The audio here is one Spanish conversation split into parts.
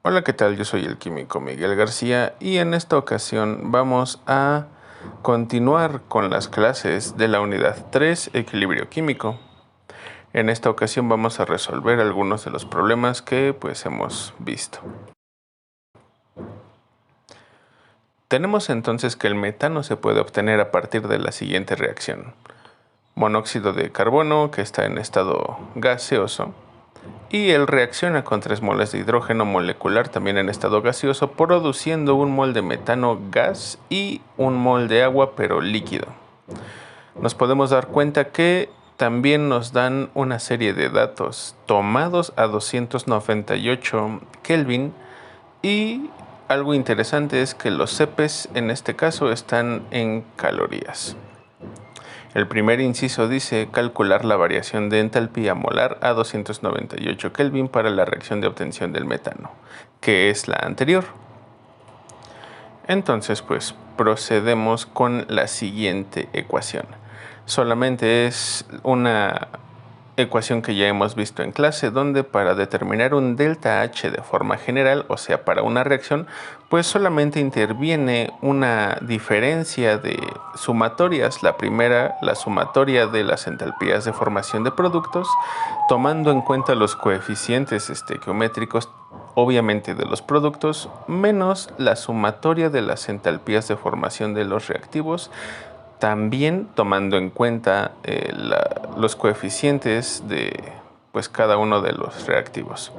Hola, ¿qué tal? Yo soy el químico Miguel García y en esta ocasión vamos a continuar con las clases de la unidad 3, equilibrio químico. En esta ocasión vamos a resolver algunos de los problemas que hemos visto. Tenemos entonces que el metano se puede obtener a partir de la siguiente reacción. Monóxido de carbono, que está en estado gaseoso, y él reacciona con 3 moles de hidrógeno molecular también en estado gaseoso, produciendo un mol de metano gas y un mol de agua pero líquido. Nos podemos dar cuenta que también nos dan una serie de datos tomados a 298 Kelvin y algo interesante es que los CPs en este caso están en calorías. El primer inciso dice calcular la variación de entalpía molar a 298 Kelvin para la reacción de obtención del metano, que es la anterior. Entonces, procedemos con la siguiente ecuación. Solamente es una ecuación que ya hemos visto en clase, donde para determinar un delta H de forma general, o sea, para una reacción, solamente interviene una diferencia de sumatorias. La primera, la sumatoria de las entalpías de formación de productos, tomando en cuenta los coeficientes geométricos, obviamente de los productos, menos la sumatoria de las entalpías de formación de los reactivos, también tomando en cuenta los coeficientes de cada uno de los reactivos.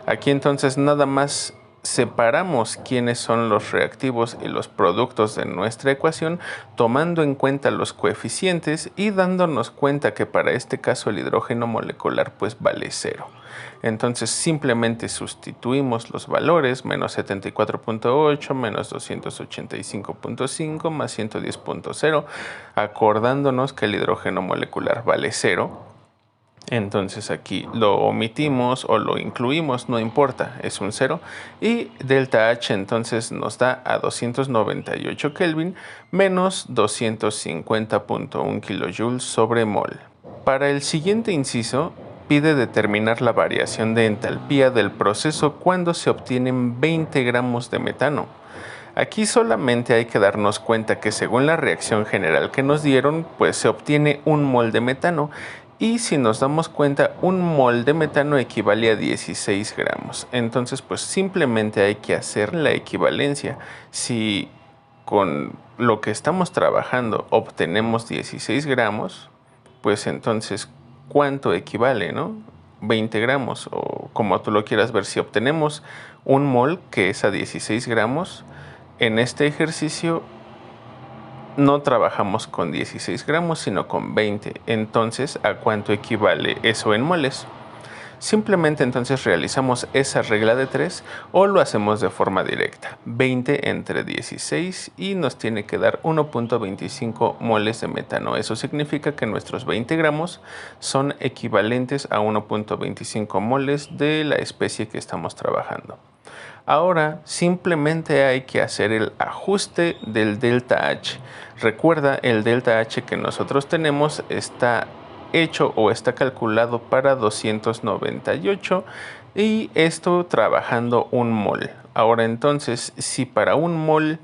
Aquí entonces nada más separamos quiénes son los reactivos y los productos de nuestra ecuación, tomando en cuenta los coeficientes y dándonos cuenta que para este caso el hidrógeno molecular vale 0. Entonces simplemente sustituimos los valores, menos 74.8, menos 285.5, más 110.0, acordándonos que el hidrógeno molecular vale 0. Entonces aquí lo omitimos o lo incluimos, no importa, es un 0. Y delta H entonces nos da a 298 Kelvin menos 250.1 kilojoules sobre mol. Para el siguiente inciso, pide determinar la variación de entalpía del proceso cuando se obtienen 20 gramos de metano. Aquí solamente hay que darnos cuenta que según la reacción general que nos dieron, se obtiene un mol de metano. Y si nos damos cuenta, un mol de metano equivale a 16 gramos. Entonces, simplemente hay que hacer la equivalencia. Si con lo que estamos trabajando obtenemos 16 gramos, entonces, ¿cuánto equivale, no? 20 gramos, o como tú lo quieras ver. Si obtenemos un mol que es a 16 gramos, en este ejercicio no trabajamos con 16 gramos, sino con 20. Entonces, ¿a cuánto equivale eso en moles? Simplemente entonces realizamos esa regla de 3 o lo hacemos de forma directa. 20 entre 16 y nos tiene que dar 1.25 moles de metano. Eso significa que nuestros 20 gramos son equivalentes a 1.25 moles de la especie que estamos trabajando. Ahora simplemente hay que hacer el ajuste del delta H. Recuerda, el delta H que nosotros tenemos está hecho o está calculado para 298 y esto trabajando un mol. Ahora entonces, si para un mol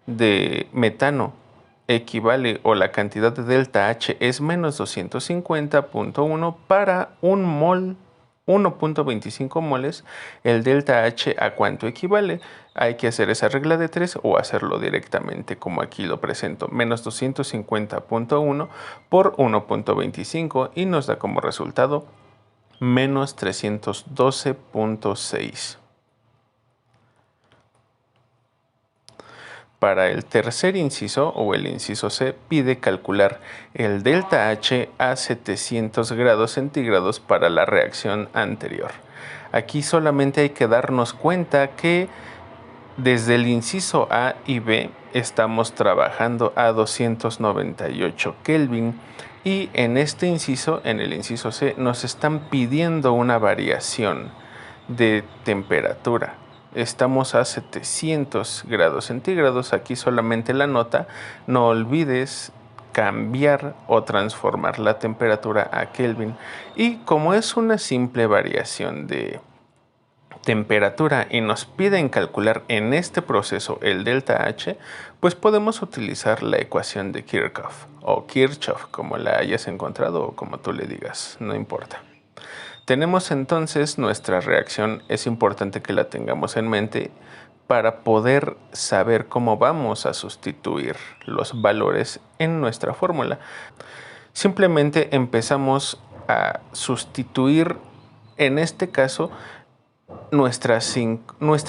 de metano equivale o la cantidad de delta H es menos 250.1, para un mol 1.25 moles, el delta H ¿a cuánto equivale? Hay que hacer esa regla de 3 o hacerlo directamente como aquí lo presento, menos 250.1 por 1.25 y nos da como resultado menos 312.6. Para el tercer inciso o el inciso C pide calcular el delta H a 700 grados centígrados para la reacción anterior. Aquí solamente hay que darnos cuenta que desde el inciso A y B estamos trabajando a 298 Kelvin y en este inciso, en el inciso C, nos están pidiendo una variación de temperatura. Estamos a 700 grados centígrados, aquí solamente la nota, no olvides cambiar o transformar la temperatura a Kelvin. Y como es una simple variación de temperatura y nos piden calcular en este proceso el delta H, pues podemos utilizar la ecuación de Kirchhoff o Kirchhoff, como la hayas encontrado o como tú le digas, no importa. Tenemos entonces nuestra reacción, es importante que la tengamos en mente para poder saber cómo vamos a sustituir los valores en nuestra fórmula. Simplemente empezamos a sustituir, en este caso, nuestra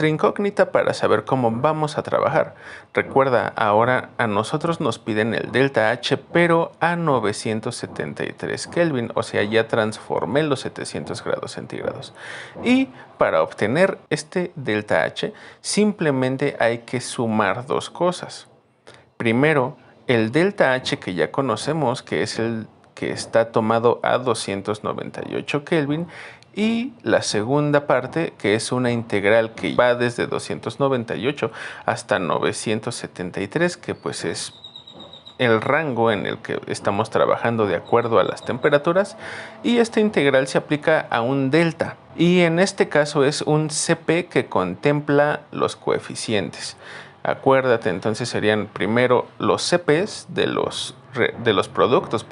incógnita para saber cómo vamos a trabajar. Recuerda, ahora a nosotros nos piden el delta H, pero a 973 Kelvin, o sea, ya transformé los 700 grados centígrados. Y para obtener este delta H, simplemente hay que sumar dos cosas. Primero, el delta H que ya conocemos, que es el que está tomado a 298 Kelvin, y la segunda parte, que es una integral que va desde 298 hasta 973, que pues es el rango en el que estamos trabajando de acuerdo a las temperaturas, y esta integral se aplica a un delta, y en este caso es un CP que contempla los coeficientes. Acuérdate, entonces serían primero los CPs de los productos,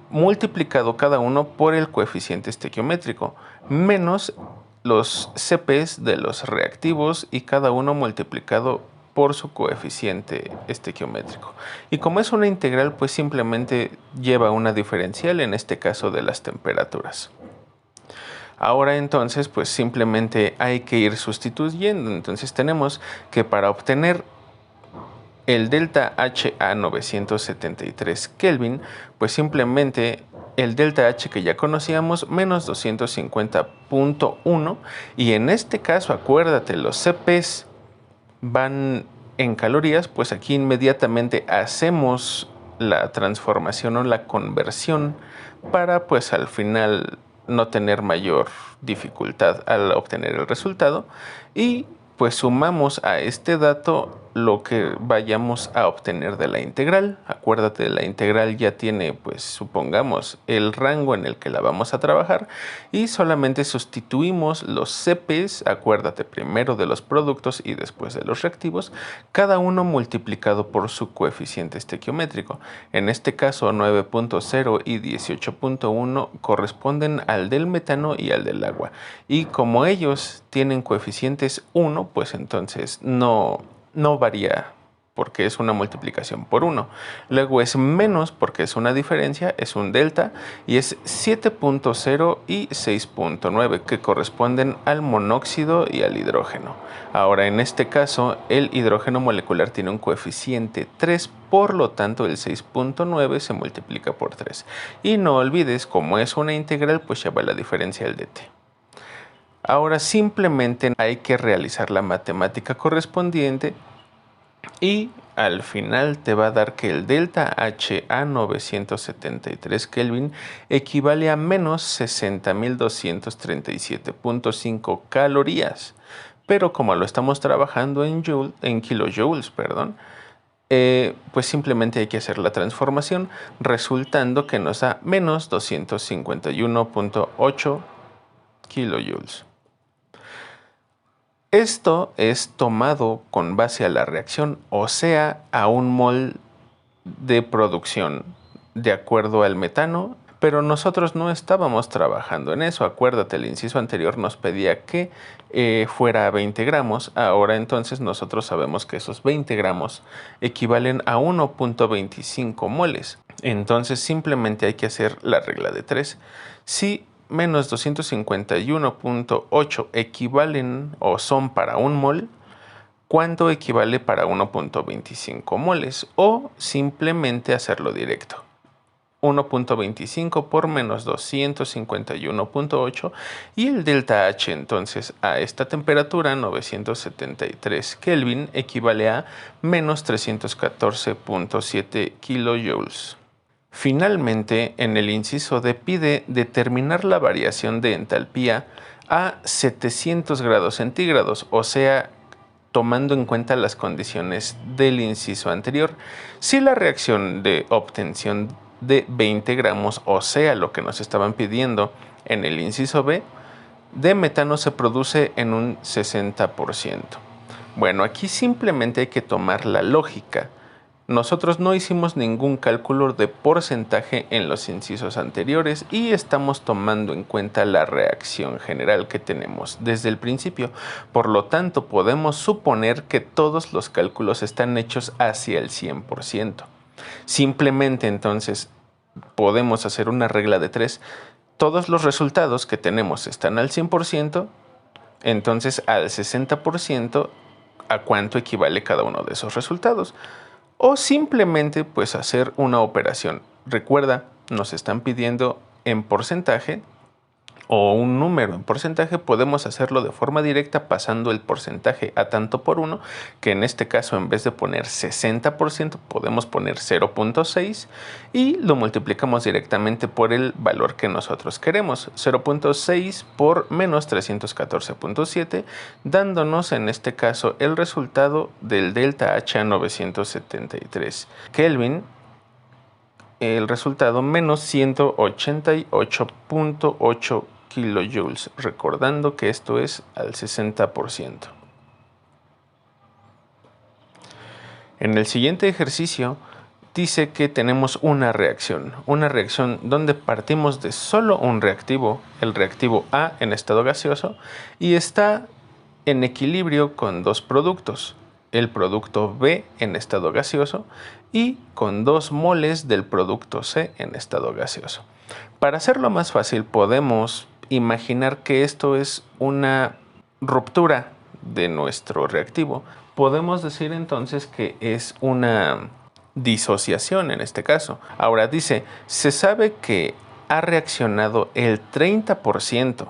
multiplicado cada uno por el coeficiente estequiométrico, menos los CPs de los reactivos y cada uno multiplicado por su coeficiente estequiométrico. Y como es una integral, pues simplemente lleva una diferencial, en este caso de las temperaturas. Ahora entonces, pues simplemente hay que ir sustituyendo. Entonces tenemos que para obtener el delta H a 973 Kelvin, pues simplemente el delta H que ya conocíamos menos 250.1, y en este caso acuérdate, los CPs van en calorías, pues aquí inmediatamente hacemos la transformación o la conversión para pues al final no tener mayor dificultad al obtener el resultado, y pues sumamos a este dato lo que vayamos a obtener de la integral. Acuérdate, la integral ya tiene, pues supongamos, el rango en el que la vamos a trabajar, y solamente sustituimos los CPs, acuérdate, primero de los productos y después de los reactivos, cada uno multiplicado por su coeficiente estequiométrico. En este caso 9.0 y 18.1 corresponden al del metano y al del agua, y como ellos tienen coeficientes 1, pues entonces no varía porque es una multiplicación por 1. Luego es menos porque es una diferencia, es un delta, y es 7.0 y 6.9 que corresponden al monóxido y al hidrógeno. Ahora en este caso el hidrógeno molecular tiene un coeficiente 3, por lo tanto el 6.9 se multiplica por 3. Y no olvides, como es una integral, pues ya va la diferencia del dt. Ahora simplemente hay que realizar la matemática correspondiente y al final te va a dar que el delta H a 973 Kelvin equivale a menos 60.237.5 calorías. Pero como lo estamos trabajando en kilojoules, pues simplemente hay que hacer la transformación, resultando que nos da menos 251.8 kilojoules. Esto es tomado con base a la reacción, o sea, a un mol de producción, de acuerdo al metano, pero nosotros no estábamos trabajando en eso. Acuérdate, el inciso anterior nos pedía que fuera a 20 gramos, ahora entonces nosotros sabemos que esos 20 gramos equivalen a 1.25 moles. Entonces simplemente hay que hacer la regla de 3. Si menos 251.8 equivalen o son para un mol, ¿cuánto equivale para 1.25 moles? O simplemente hacerlo directo. 1.25 por menos 251.8, y el delta H entonces a esta temperatura 973 Kelvin equivale a menos 314.7 kilojoules. Finalmente, en el inciso D pide determinar la variación de entalpía a 700 grados centígrados, o sea, tomando en cuenta las condiciones del inciso anterior. Si la reacción de obtención de 20 gramos, o sea, lo que nos estaban pidiendo en el inciso B, de metano se produce en un 60%. Bueno, aquí simplemente hay que tomar la lógica. Nosotros no hicimos ningún cálculo de porcentaje en los incisos anteriores y estamos tomando en cuenta la reacción general que tenemos desde el principio. Por lo tanto, podemos suponer que todos los cálculos están hechos hacia el 100%. Simplemente entonces podemos hacer una regla de 3. Todos los resultados que tenemos están al 100%, entonces al 60%, ¿a cuánto equivale cada uno de esos resultados? O simplemente pues hacer una operación. Recuerda, nos están pidiendo en porcentaje o un número en porcentaje. Podemos hacerlo de forma directa pasando el porcentaje a tanto por 1, que en este caso en vez de poner 60% podemos poner 0.6 y lo multiplicamos directamente por el valor que nosotros queremos, 0.6 por menos 314.7, dándonos en este caso el resultado del delta H a 973 Kelvin. El resultado menos 188.8 kilojoules, recordando que esto es al 60%. En el siguiente ejercicio dice que tenemos una reacción donde partimos de solo un reactivo, el reactivo A en estado gaseoso, y está en equilibrio con dos productos, el producto B en estado gaseoso y con 2 moles del producto C en estado gaseoso. Para hacerlo más fácil, podemos imaginar que esto es una ruptura de nuestro reactivo. Podemos decir entonces que es una disociación en este caso. Ahora dice, se sabe que ha reaccionado el 30%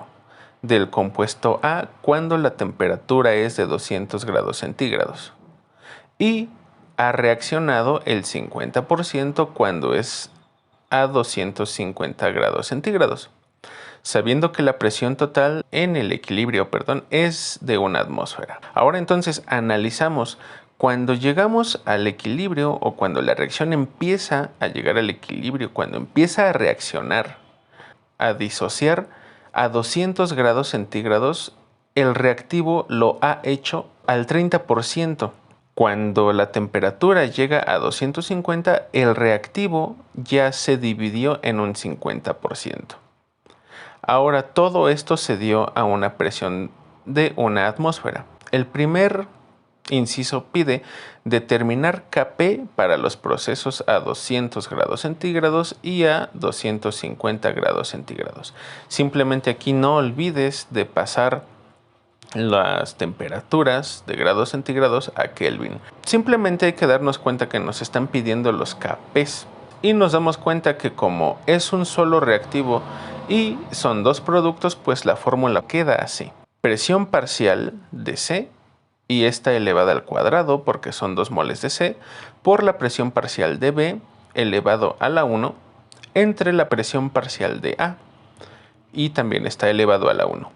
del compuesto A cuando la temperatura es de 200 grados centígrados y ha reaccionado el 50% cuando es a 250 grados centígrados, sabiendo que la presión total en el equilibrio, es de una atmósfera. Ahora entonces analizamos cuando llegamos al equilibrio o cuando la reacción empieza a llegar al equilibrio, cuando empieza a reaccionar, a disociar a 200 grados centígrados, el reactivo lo ha hecho al 30%. Cuando la temperatura llega a 250, el reactivo ya se dividió en un 50%. Ahora todo esto se dio a una presión de una atmósfera. El primer inciso pide determinar Kp para los procesos a 200 grados centígrados y a 250 grados centígrados. Simplemente aquí no olvides de pasar las temperaturas de grados centígrados a Kelvin. Simplemente hay que darnos cuenta que nos están pidiendo los Kps y nos damos cuenta que como es un solo reactivo y son dos productos, pues la fórmula queda así: presión parcial de C, y esta elevada al cuadrado porque son 2 moles de C, por la presión parcial de B elevado a la 1 entre la presión parcial de A, y también está elevado a la 1.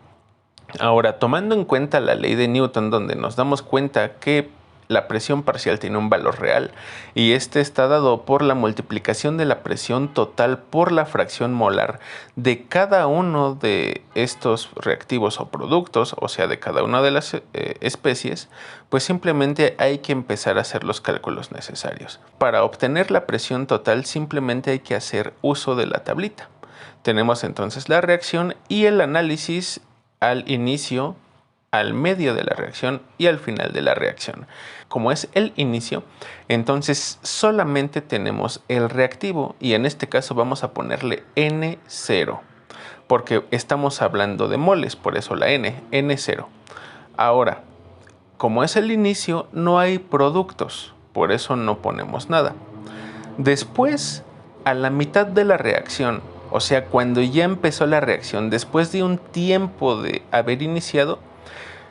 Ahora, tomando en cuenta la ley de Newton, donde nos damos cuenta que la presión parcial tiene un valor real y este está dado por la multiplicación de la presión total por la fracción molar de cada uno de estos reactivos o productos, o sea, de cada una de las especies, pues simplemente hay que empezar a hacer los cálculos necesarios. Para obtener la presión total simplemente hay que hacer uso de la tablita. Tenemos entonces la reacción y el análisis al inicio, al medio de la reacción y al final de la reacción. Como es el inicio, entonces solamente tenemos el reactivo y en este caso vamos a ponerle N0 porque estamos hablando de moles, por eso la N0. Ahora, como es el inicio, no hay productos, por eso no ponemos nada. Después, a la mitad de la reacción, o sea, cuando ya empezó la reacción, después de un tiempo de haber iniciado,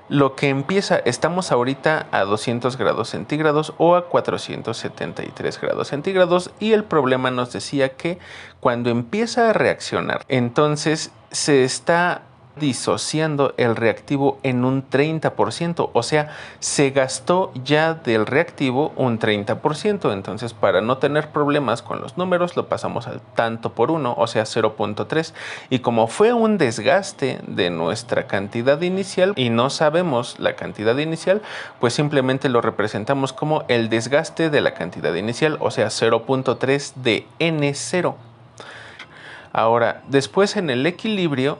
lo que empieza, estamos ahorita a 200 grados centígrados o a 473 grados centígrados y el problema nos decía que cuando empieza a reaccionar, entonces se está disociando el reactivo en un 30%, o sea, se gastó ya del reactivo un 30%, entonces para no tener problemas con los números lo pasamos al tanto por 1, o sea 0.3, y como fue un desgaste de nuestra cantidad inicial y no sabemos la cantidad inicial, pues simplemente lo representamos como el desgaste de la cantidad inicial, o sea 0.3 de N0. Ahora, después en el equilibrio,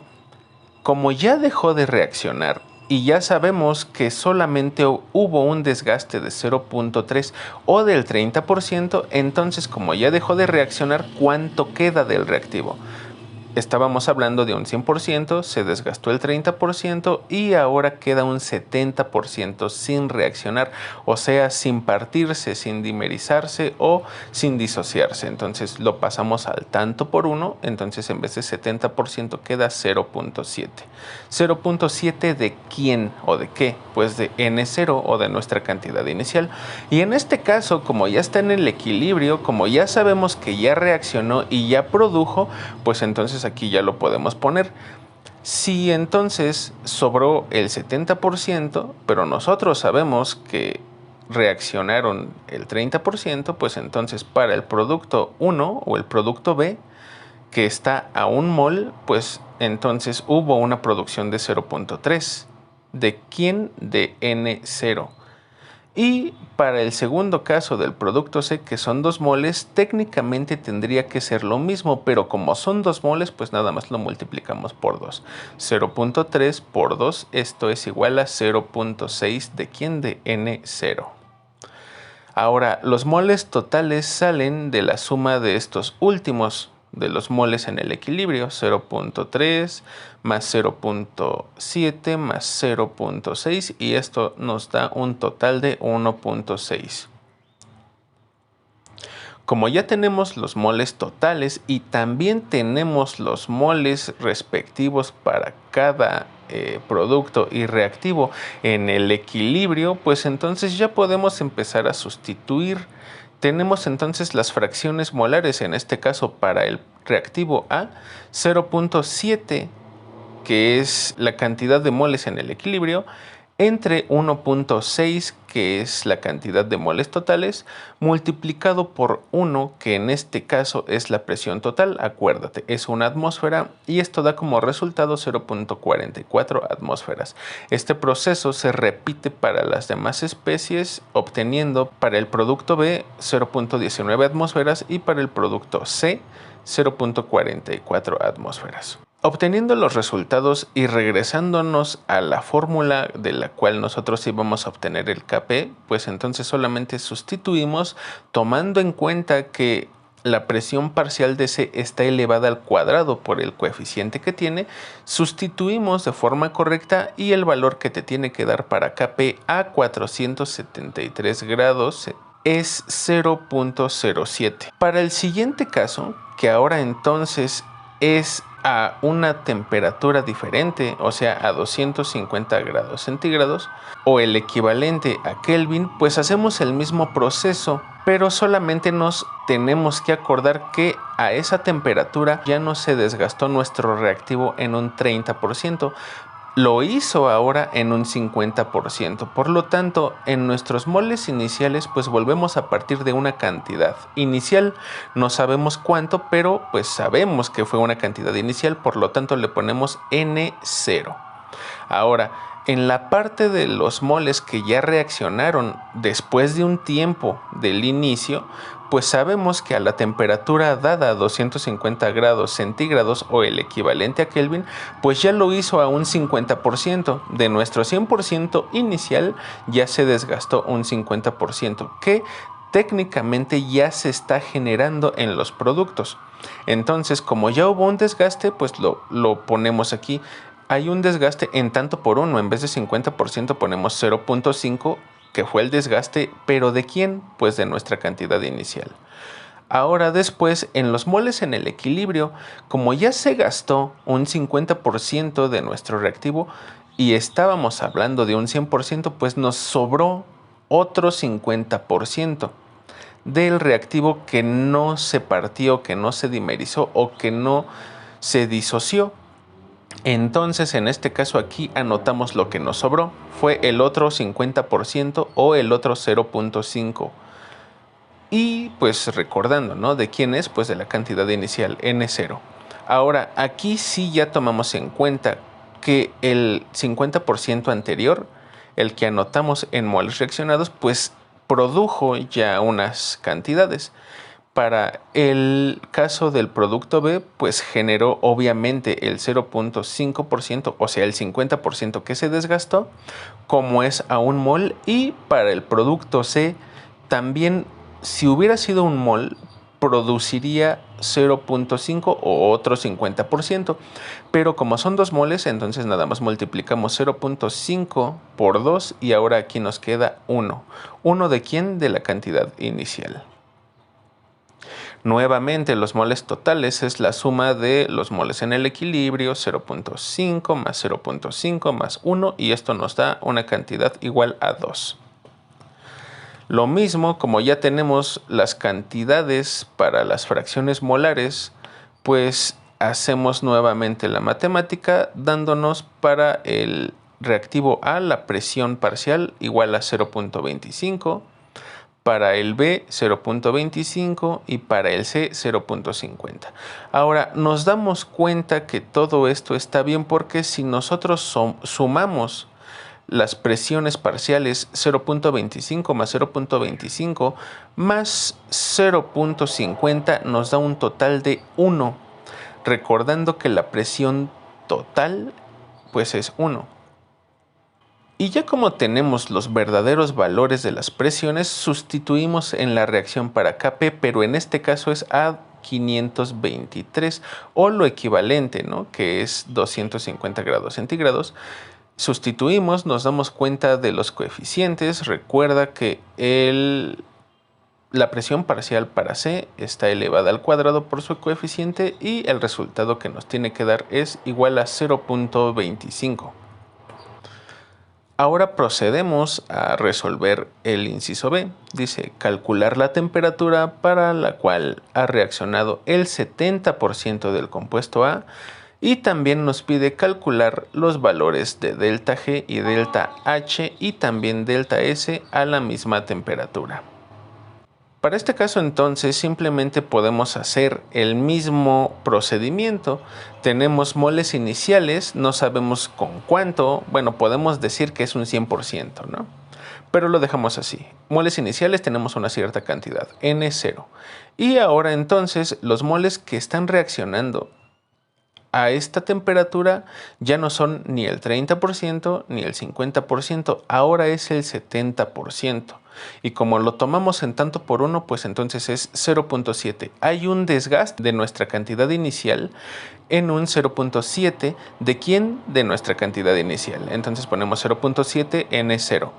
como ya dejó de reaccionar y ya sabemos que solamente hubo un desgaste de 0.3 o del 30%, entonces como ya dejó de reaccionar, ¿cuánto queda del reactivo? Estábamos hablando de un 100%, se desgastó el 30% y ahora queda un 70% sin reaccionar, o sea, sin partirse, sin dimerizarse o sin disociarse. Entonces lo pasamos al tanto por 1, entonces en vez de 70% queda 0.7. ¿0.7 de quién o de qué? Pues de N0 o de nuestra cantidad inicial. Y en este caso, como ya está en el equilibrio, como ya sabemos que ya reaccionó y ya produjo, pues entonces aquí ya lo podemos poner. Si entonces sobró el 70%, pero nosotros sabemos que reaccionaron el 30%, pues entonces para el producto 1 o el producto B, que está a 1 mol, pues entonces hubo una producción de 0.3. ¿De quién? De N0. Y para el segundo caso del producto C, que son 2 moles, técnicamente tendría que ser lo mismo, pero como son 2 moles, pues nada más lo multiplicamos por 2. 0.3 por 2, esto es igual a 0.6 de quién, de N0. Ahora, los moles totales salen de la suma de estos últimos, de los moles en el equilibrio, 0.3 más 0.7 más 0.6, y esto nos da un total de 1.6. Como ya tenemos los moles totales y también tenemos los moles respectivos para cada producto y reactivo en el equilibrio, pues entonces ya podemos empezar a sustituir. Tenemos entonces las fracciones molares, en este caso para el reactivo A, 0.7, que es la cantidad de moles en el equilibrio, entre 1.6, que es la cantidad de moles totales, multiplicado por 1, que en este caso es la presión total. Acuérdate, es una atmósfera y esto da como resultado 0.44 atmósferas. Este proceso se repite para las demás especies, obteniendo para el producto B 0.19 atmósferas y para el producto C 0.44 atmósferas. Obteniendo los resultados y regresándonos a la fórmula de la cual nosotros íbamos a obtener el Kp, pues entonces solamente sustituimos, tomando en cuenta que la presión parcial de C está elevada al cuadrado por el coeficiente que tiene, sustituimos de forma correcta y el valor que te tiene que dar para Kp a 473 grados es 0.07. Para el siguiente caso, que ahora entonces es a una temperatura diferente, o sea a 250 grados centígrados o el equivalente a Kelvin, pues hacemos el mismo proceso, pero solamente nos tenemos que acordar que a esa temperatura ya no se desgastó nuestro reactivo en un 30%, lo hizo ahora en un 50%. Por lo tanto, en nuestros moles iniciales pues volvemos a partir de una cantidad inicial. No sabemos cuánto, pero pues sabemos que fue una cantidad inicial, por lo tanto le ponemos N0. Ahora, en la parte de los moles que ya reaccionaron después de un tiempo del inicio, pues sabemos que a la temperatura dada a 250 grados centígrados o el equivalente a Kelvin, pues ya lo hizo a un 50%. De nuestro 100% inicial ya se desgastó un 50%, que técnicamente ya se está generando en los productos. Entonces, como ya hubo un desgaste, pues lo ponemos aquí. Hay un desgaste en tanto por 1, en vez de 50% ponemos 0.5, que fue el desgaste, pero ¿de quién? Pues de nuestra cantidad inicial. Ahora después, en los moles en el equilibrio, como ya se gastó un 50% de nuestro reactivo y estábamos hablando de un 100%, pues nos sobró otro 50% del reactivo que no se partió, que no se dimerizó o que no se disoció. Entonces, en este caso aquí anotamos lo que nos sobró. Fue el otro 50% o el otro 0.5. Y pues recordando, ¿no? ¿De quién es? Pues de la cantidad inicial, N0. Ahora, aquí sí ya tomamos en cuenta que el 50% anterior, el que anotamos en moles reaccionados, pues produjo ya unas cantidades. Para el caso del producto B, pues generó obviamente el 0.5%, o sea, el 50% que se desgastó, como es a un mol. Y para el producto C, también, si hubiera sido un mol, produciría 0.5 o otro 50%. Pero como son 2 moles, entonces nada más multiplicamos 0.5 por 2 y ahora aquí nos queda 1. ¿1 de quién? De la cantidad inicial. Nuevamente, los moles totales es la suma de los moles en el equilibrio, 0.5 más 0.5 más 1, y esto nos da una cantidad igual a 2. Lo mismo, como ya tenemos las cantidades para las fracciones molares, pues hacemos nuevamente la matemática dándonos para el reactivo A la presión parcial igual a 0.25, para el B 0.25 y para el C 0.50. Ahora nos damos cuenta que todo esto está bien porque si nosotros sumamos las presiones parciales 0.25 más 0.25 más 0.50 nos da un total de 1, recordando que la presión total pues es 1. Y ya como tenemos los verdaderos valores de las presiones, sustituimos en la reacción para Kp, pero en este caso es a 523 o lo equivalente, ¿no? Que es 250 grados centígrados. Sustituimos, nos damos cuenta de los coeficientes. Recuerda que la presión parcial para C está elevada al cuadrado por su coeficiente y el resultado que nos tiene que dar es igual a 0.25. Ahora procedemos a resolver el inciso B. Dice, calcular la temperatura para la cual ha reaccionado el 70% del compuesto A, y también nos pide calcular los valores de delta G y delta H y también delta S a la misma temperatura. Para este caso entonces simplemente podemos hacer el mismo procedimiento. Tenemos moles iniciales, no sabemos con cuánto, bueno, podemos decir que es un 100%, ¿no? Pero lo dejamos así. Moles iniciales tenemos una cierta cantidad, N0. Y ahora entonces los moles que están reaccionando a esta temperatura ya no son ni el 30% ni el 50%, ahora es el 70%. Y como lo tomamos en tanto por 1, pues entonces es 0.7. Hay un desgaste de nuestra cantidad inicial en un 0.7. ¿De quién? De nuestra cantidad inicial. Entonces ponemos 0.7 N0.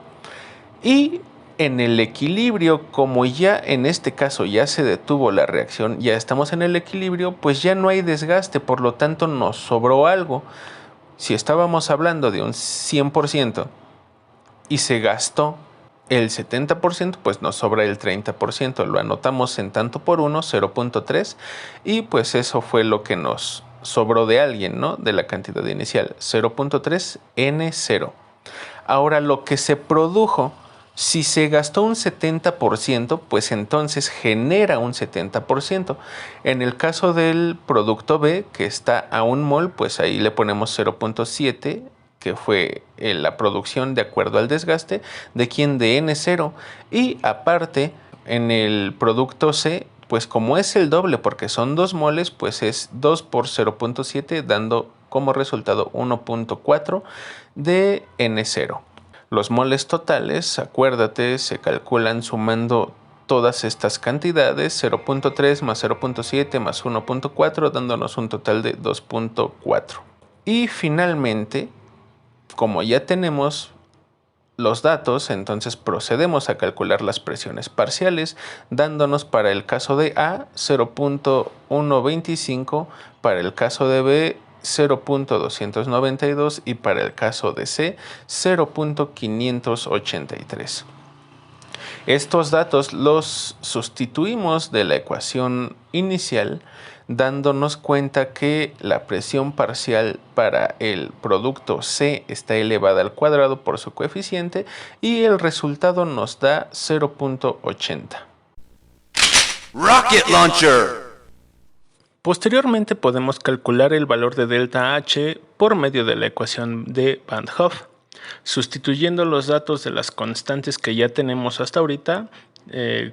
Y en el equilibrio, como ya en este caso ya se detuvo la reacción, ya estamos en el equilibrio, pues ya no hay desgaste, por lo tanto nos sobró algo. Si estábamos hablando de un 100% y se gastó el 70%, pues nos sobra el 30%. Lo anotamos en tanto por 1, 0.3, y pues eso fue lo que nos sobró de alguien, ¿no? De la cantidad inicial, 0.3 N0. Ahora lo que se produjo, si se gastó un 70%, pues entonces genera un 70%. En el caso del producto B, que está a 1 mol, pues ahí le ponemos 0.7, que fue la producción de acuerdo al desgaste, de quien de N0. Y aparte, en el producto C, pues como es el doble porque son 2 moles, pues es 2 por 0.7, dando como resultado 1.4 de N0. Los moles totales, acuérdate, se calculan sumando todas estas cantidades, 0.3 más 0.7 más 1.4, dándonos un total de 2.4. Y finalmente, como ya tenemos los datos, entonces procedemos a calcular las presiones parciales, dándonos para el caso de A 0.125, para el caso de B 0.292 y para el caso de C 0.583. Estos datos los sustituimos de la ecuación inicial dándonos cuenta que la presión parcial para el producto C está elevada al cuadrado por su coeficiente y el resultado nos da 0.80. Rocket Launcher. Posteriormente podemos calcular el valor de delta H por medio de la ecuación de Van 't Hoff, sustituyendo los datos de las constantes que ya tenemos hasta ahorita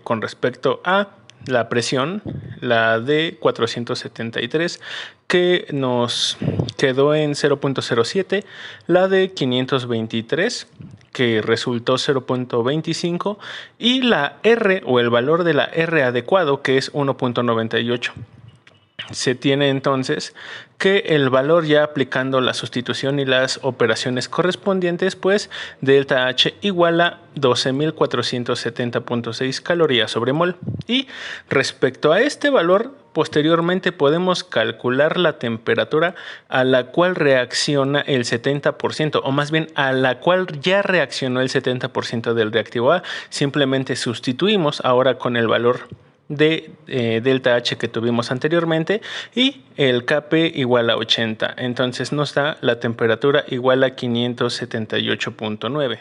con respecto a la presión, la de 473, que nos quedó en 0.07, la de 523, que resultó 0.25, y la R o el valor de la R adecuado, que es 1.98. Se tiene entonces que el valor, ya aplicando la sustitución y las operaciones correspondientes, pues delta H igual a 12.470.6 calorías sobre mol. Y respecto a este valor, posteriormente podemos calcular la temperatura a la cual reacciona el 70%, o más bien a la cual ya reaccionó el 70% del reactivo A. Simplemente sustituimos ahora con el valor de delta H que tuvimos anteriormente y el Kp igual a 80. Entonces nos da la temperatura igual a 578.9.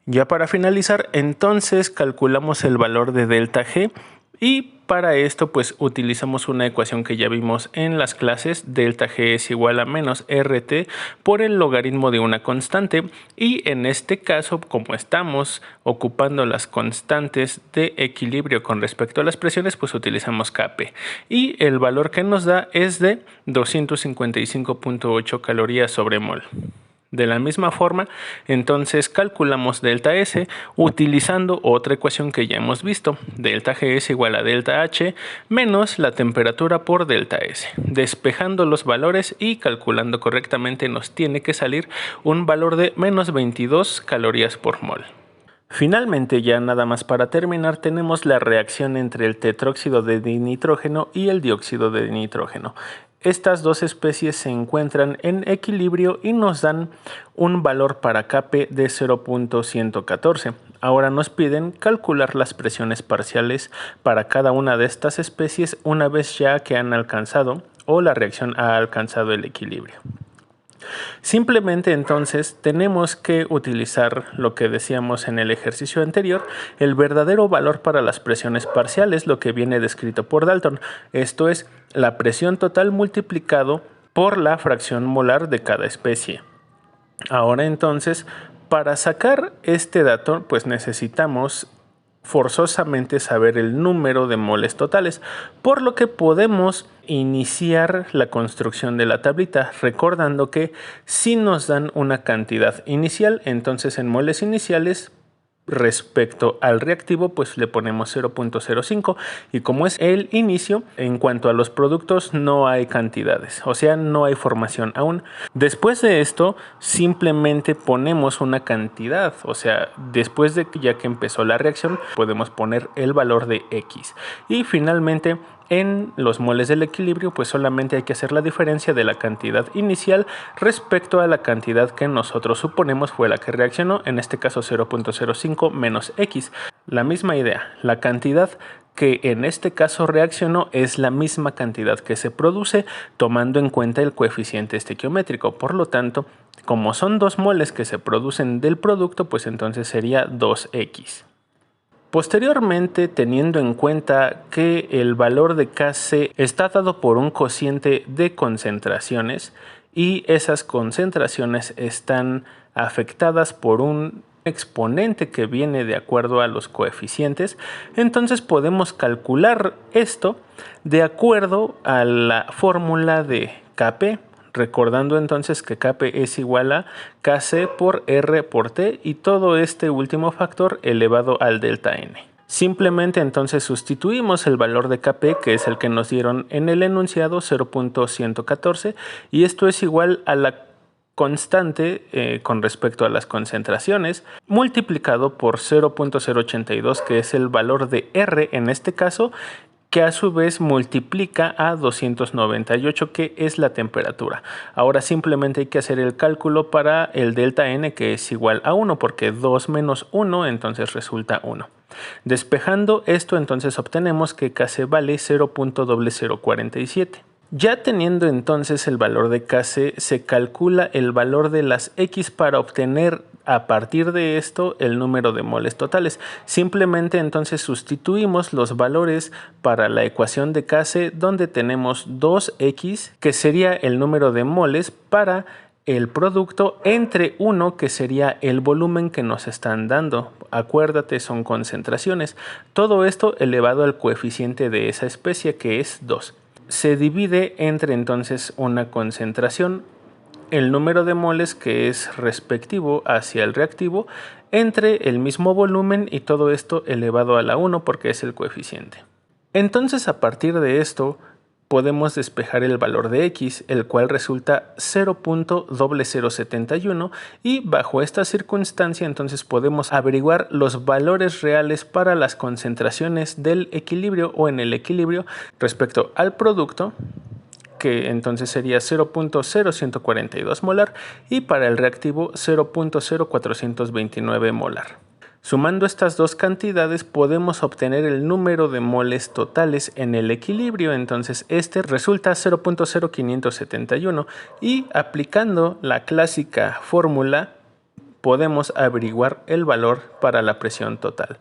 Ya para finalizar, entonces calculamos el valor de delta G y para esto pues utilizamos una ecuación que ya vimos en las clases. Delta G es igual a menos RT por el logaritmo de una constante, y en este caso, como estamos ocupando las constantes de equilibrio con respecto a las presiones, pues utilizamos Kp y el valor que nos da es de 255.8 calorías sobre mol. De la misma forma, entonces calculamos delta S utilizando otra ecuación que ya hemos visto. Delta G es igual a delta H menos la temperatura por delta S. Despejando los valores y calculando correctamente nos tiene que salir un valor de menos 22 calorías por mol. Finalmente, ya nada más para terminar, tenemos la reacción entre el tetróxido de dinitrógeno y el dióxido de nitrógeno. Estas dos especies se encuentran en equilibrio y nos dan un valor para Kp de 0.114. Ahora nos piden calcular las presiones parciales para cada una de estas especies una vez ya que han alcanzado o la reacción ha alcanzado el equilibrio. Simplemente entonces tenemos que utilizar lo que decíamos en el ejercicio anterior, el verdadero valor para las presiones parciales, lo que viene descrito por Dalton. Esto es la presión total multiplicado por la fracción molar de cada especie. Ahora entonces, para sacar este dato, pues necesitamos forzosamente saber el número de moles totales, por lo que podemos iniciar la construcción de la tablita, recordando que si nos dan una cantidad inicial, entonces en moles iniciales respecto al reactivo pues le ponemos 0.05, y como es el inicio, en cuanto a los productos no hay cantidades, o sea, no hay formación aún. Después de esto simplemente ponemos una cantidad, o sea, después de que ya que empezó la reacción podemos poner el valor de X, y finalmente en los moles del equilibrio pues solamente hay que hacer la diferencia de la cantidad inicial respecto a la cantidad que nosotros suponemos fue la que reaccionó, en este caso 0.05 menos X. La misma idea, la cantidad que en este caso reaccionó es la misma cantidad que se produce tomando en cuenta el coeficiente estequiométrico. Por lo tanto, como son 2 moles que se producen del producto, pues entonces sería 2X. Posteriormente, teniendo en cuenta que el valor de Kc está dado por un cociente de concentraciones y esas concentraciones están afectadas por un exponente que viene de acuerdo a los coeficientes, entonces podemos calcular esto de acuerdo a la fórmula de Kp. Recordando entonces que Kp es igual a Kc por R por T y todo este último factor elevado al delta N. Simplemente entonces sustituimos el valor de Kp, que es el que nos dieron en el enunciado, 0.114, y esto es igual a la constante con respecto a las concentraciones, multiplicado por 0.082, que es el valor de R en este caso, que a su vez multiplica a 298, que es la temperatura. Ahora simplemente hay que hacer el cálculo para el delta n, que es igual a 1, porque 2 menos 1 entonces resulta 1. Despejando esto, entonces obtenemos que Kc vale 0.0047. Ya teniendo entonces el valor de Kc, se calcula el valor de las X para obtener a partir de esto el número de moles totales. Simplemente entonces sustituimos los valores para la ecuación de Kc, donde tenemos 2X, que sería el número de moles, para el producto, entre 1, que sería el volumen que nos están dando. Acuérdate, son concentraciones. Todo esto elevado al coeficiente de esa especie, que es 2. Se divide entre entonces una concentración, el número de moles, que es respectivo hacia el reactivo, entre el mismo volumen, y todo esto elevado a la 1 porque es el coeficiente. Entonces, a partir de esto podemos despejar el valor de X, el cual resulta 0.0071, y bajo esta circunstancia entonces podemos averiguar los valores reales para las concentraciones del equilibrio o en el equilibrio respecto al producto, que entonces sería 0.0142 molar, y para el reactivo 0.0429 molar. Sumando estas dos cantidades podemos obtener el número de moles totales en el equilibrio. Entonces este resulta 0.0571, y aplicando la clásica fórmula podemos averiguar el valor para la presión total.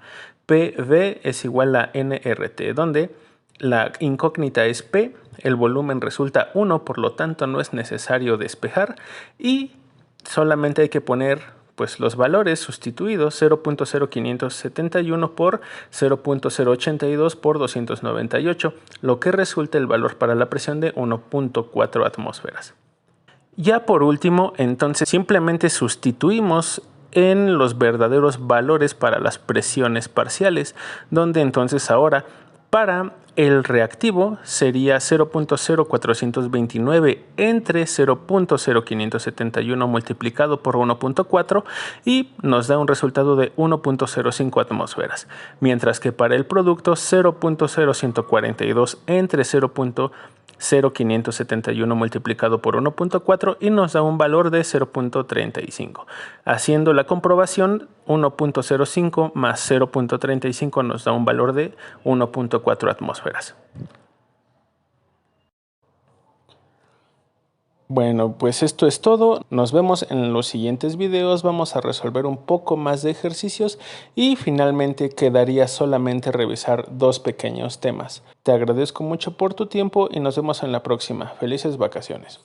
PV es igual a nRT, donde la incógnita es P, el volumen resulta 1, por lo tanto no es necesario despejar, y solamente hay que poner pues los valores sustituidos: 0.0571 por 0.082 por 298, lo que resulta el valor para la presión de 1.4 atmósferas. Ya por último, entonces simplemente sustituimos en los verdaderos valores para las presiones parciales, donde entonces ahora para el reactivo sería 0.0429 entre 0.0571 multiplicado por 1.4, y nos da un resultado de 1.05 atmósferas, mientras que para el producto 0.0142 entre 0.0571 multiplicado por 1.4, y nos da un valor de 0.35. Haciendo la comprobación, 1.05 más 0.35 nos da un valor de 1.4 atmósferas. Bueno, pues esto es todo. Nos vemos en los siguientes videos. Vamos a resolver un poco más de ejercicios y finalmente quedaría solamente revisar dos pequeños temas. Te agradezco mucho por tu tiempo y nos vemos en la próxima. Felices vacaciones.